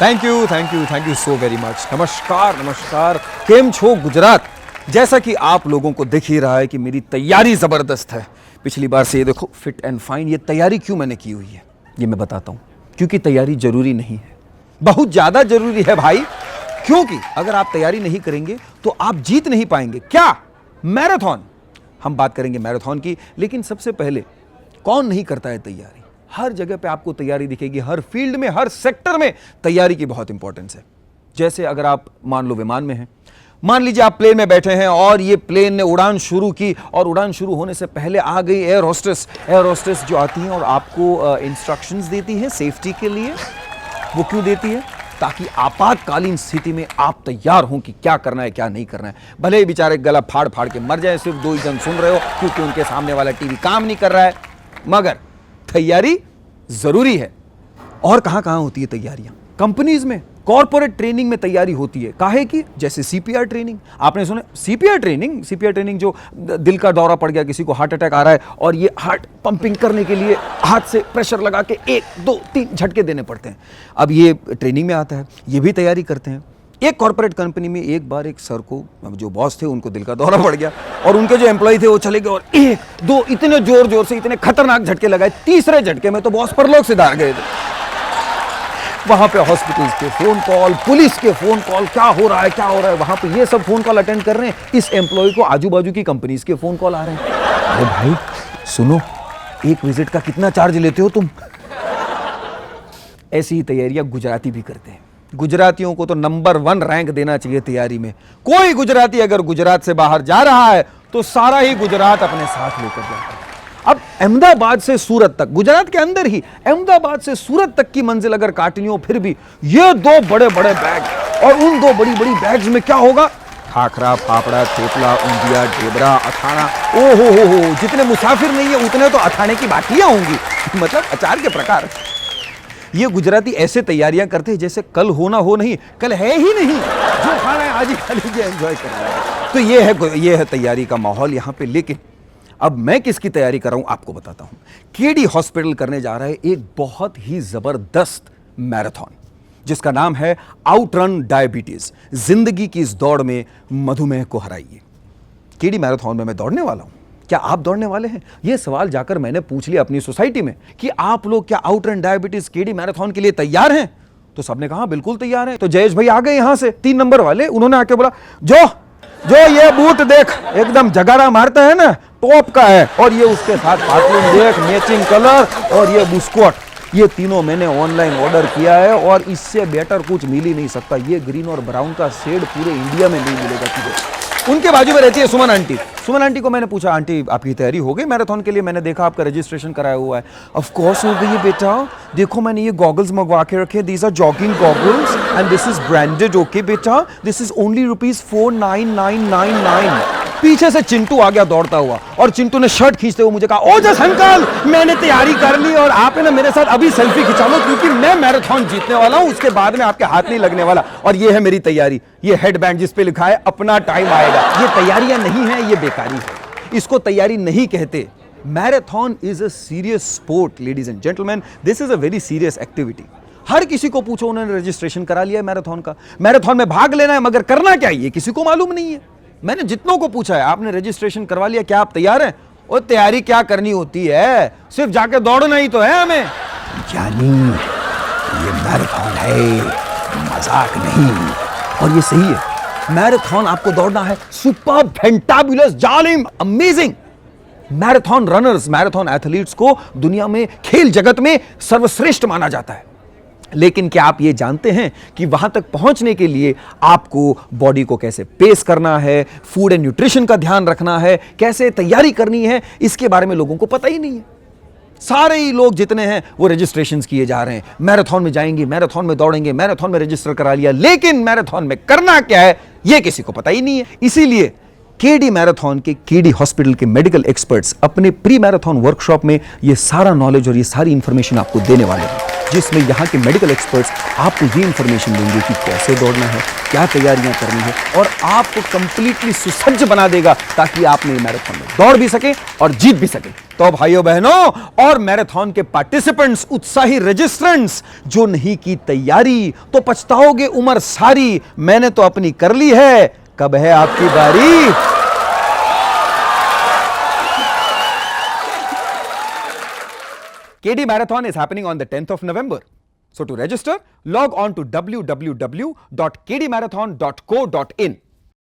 Thank you so very much. नमस्कार केम छो गुजरात। जैसा कि आप लोगों को दिख ही रहा है कि मेरी तैयारी ज़बरदस्त है। पिछली बार से ये देखो फिट एंड फाइन। ये तैयारी क्यों मैंने की हुई है ये मैं बताता हूँ। क्योंकि तैयारी जरूरी नहीं है, बहुत ज़्यादा जरूरी है भाई। क्योंकि अगर आप तैयारी नहीं करेंगे तो आप जीत नहीं पाएंगे। क्या? मैराथन। हम बात करेंगे मैराथन की, लेकिन सबसे पहले कौन नहीं करता है तैयारी? हर जगह पे आपको तैयारी दिखेगी, हर फील्ड में, हर सेक्टर में तैयारी की बहुत इंपॉर्टेंस है। जैसे अगर आप मान लो विमान में हैं, मान लीजिए आप प्लेन में बैठे हैं और ये प्लेन ने उड़ान शुरू की और उड़ान शुरू होने से पहले आ गई एयर होस्टेस जो आती हैं और आपको इंस्ट्रक्शंस देती हैं सेफ्टी के लिए। वो क्यों देती है? ताकि आपातकालीन स्थिति में आप तैयार हों कि क्या करना है क्या नहीं करना है। भले ही बेचारे गला फाड़ फाड़ के मर जाए, सिर्फ 2 ही जन सुन रहे हो क्योंकि उनके सामने वाला टीवी काम नहीं कर रहा है, मगर तैयारी जरूरी है। और कहां कहां होती है तैयारियां? कंपनीज में कॉर्पोरेट ट्रेनिंग में तैयारी होती है। काहे की? जैसे सीपीआर ट्रेनिंग। आपने सुना सीपीआर ट्रेनिंग जो दिल का दौरा पड़ गया, किसी को हार्ट अटैक आ रहा है और ये हार्ट पंपिंग करने के लिए हाथ से प्रेशर लगा के 1 2 3 झटके देने पड़ते हैं। अब ये ट्रेनिंग में आता है, ये भी तैयारी करते हैं। एक कॉर्पोरेट कंपनी में एक बार एक सर को, जो बॉस थे, उनको दिल का दौरा पड़ गया और उनके जो एम्प्लॉय थे वो चले गए और 1 2 इतने जोर से इतने खतरनाक झटके लगाए, तीसरे झटके में तो बॉस परलोक से दार गए थे। वहां पे हॉस्पिटल्स के फोन कॉल, पुलिस के फोन कॉल, क्या हो रहा है वहां पे ये सब फोन कॉल अटेंड कर रहे हैं। इस एम्प्लॉय को आजू बाजू की कंपनीज के फोन कॉल आ रहे हैं। अरे भाई सुनो, एक विजिट का कितना चार्ज लेते हो तुम? ऐसी ही तैयारियां गुजराती भी करते हैं। गुजरातियों को तो नंबर 1 रैंक देना चाहिए तैयारी में। कोई गुजराती अगर गुजरात से बाहर जा रहा है तो सारा ही गुजरात अपने साथ लेकर जाता है। अब अहमदाबाद से सूरत तक, गुजरात के अंदर ही अहमदाबाद से सूरत तक की मंजिल अगर काटनी हो, फिर भी ये 2 बड़े बड़े बैग, और उन 2 बड़ी बड़ी बैग्स में क्या होगा? खाखरा, फाफड़ा, थेपला, ऊंधिया, ढेबरा, अखाना। ओ हो, जितने मुसाफिर नहीं है उतने तो अखाने की बाटियां होंगी, मतलब अचार के प्रकार। ये गुजराती ऐसे तैयारियां करते हैं जैसे कल हो ना हो नहीं, कल है ही नहीं, जो खाना है आज ही खा लीजिए, एंजॉय कर रहे हैं। तो ये है तैयारी का माहौल यहाँ पे। लेकिन अब मैं किसकी तैयारी कर रहा हूं आपको बताता हूं। केडी हॉस्पिटल करने जा रहा है एक बहुत ही जबरदस्त मैराथन, जिसका नाम है आउटरन डायबिटीज। जिंदगी की इस दौड़ में मधुमेह को हराइए। केडी मैराथन में मैं दौड़ने वाला हूं। क्या आप दौड़ने वाले हैं? यह सवाल जाकर मैंने पूछ लिया अपनी सोसाइटी में कि आप लोग क्या आउटरन डायबिटीज केडी मैराथन के लिए तैयार हैं? तो सबने कहा बिल्कुल तैयार हैं। तो जयेश भाई आ गए यहां से, 3 नंबर वाले। उन्होंने आके बोला, जो ये बूट देख, एकदम जगाड़ा मारता है ना, टॉप का है, और ये उसके साथ पातलून देख, मैचिंग कलर, और ये बुस्कोट, ये तीनों मैंने ऑनलाइन ऑर्डर किया है और इससे बेटर कुछ मिल ही नहीं सकता। ये ग्रीन और ब्राउन का शेड पूरे इंडिया में नहीं मिलेगा तुझे। उनके बाजू में रहती है सुमन आंटी। सुमन आंटी को मैंने पूछा, आंटी आपकी तैयारी हो गई मैराथन के लिए? मैंने देखा आपका रजिस्ट्रेशन कराया हुआ है। ऑफ कोर्स हो गई है बेटा, देखो मैंने ये गॉगल्स मंगवा के रखे, these are jogging goggles and this is branded. Okay बेटा, दिस इज ओनली ₹499999। पीछे से चिंटू आ गया दौड़ता हुआ और चिंटू ने शर्ट खींचते हुए मुझे कहा, ओ जस अंकल, मैंने तैयारी कर ली और आप है ना मेरे साथ अभी सेल्फी खिंचा लो, क्योंकि मैं मैराथन जीतने वाला हूं, उसके बाद में आपके हाथ नहीं लगने वाला। और ये है मेरी तैयारी, ये हेडबैंड जिस पे लिखा है अपना टाइम आएगा। ये तैयारियां नहीं है, ये बेकारी है, इसको तैयारी नहीं कहते। Marathon is a serious sport ladies and gentleman, this is a very serious activity. हर किसी को पूछो, उन्होंने रजिस्ट्रेशन करा लिया है मैराथन का, मैराथन में भाग लेना है, मगर करना क्या है किसी को मालूम नहीं है। मैंने जितनों को पूछा है, आपने रजिस्ट्रेशन करवा लिया, क्या आप तैयार हैं? और तैयारी क्या करनी होती है, सिर्फ जाके दौड़ना ही तो है हमें। यानी ये मैराथन है, मजाक नहीं। और ये सही है, मैराथन आपको दौड़ना है, सुपर फैंटाबुलस, जालिम, amazing. Marathon runners, marathon athletes को दुनिया में, खेल जगत में सर्वश्रेष्ठ माना जाता है। लेकिन क्या आप ये जानते हैं कि वहां तक पहुंचने के लिए आपको बॉडी को कैसे पेस करना है, फूड एंड न्यूट्रिशन का ध्यान रखना है, कैसे तैयारी करनी है, इसके बारे में लोगों को पता ही नहीं है। सारे ही लोग जितने हैं वो रजिस्ट्रेशंस किए जा रहे हैं, मैराथन में जाएंगे, मैराथन में दौड़ेंगे, मैराथन में रजिस्टर करा लिया, लेकिन मैराथन में करना क्या है ये किसी को पता ही नहीं है। इसीलिए केडी मैराथन के केडी हॉस्पिटल के मेडिकल एक्सपर्ट्स अपने प्री मैराथन वर्कशॉप में ये सारा नॉलेज और ये सारी इंफॉर्मेशन आपको देने वाले हैं। जिसमें यहाँ के मेडिकल एक्सपर्ट्स आपको ये इंफॉर्मेशन देंगे कि कैसे दौड़ना है, क्या तैयारियां करनी है और आपको कंप्लीटली सुसज्ज बना देगा ताकि आप नई मैराथन में दौड़ भी सके और जीत भी सके। तो भाइयों बहनों और मैराथन के पार्टिसिपेंट्स, उत्साही रजिस्ट्रेंट्स, जो नहीं की तैयारी तो पछताओगे उम्र सारी। मैंने तो अपनी कर ली है, कब है आपकी बारी? KD Marathon is happening on the 10th of November. So to register, log on to www.kdmarathon.co.in.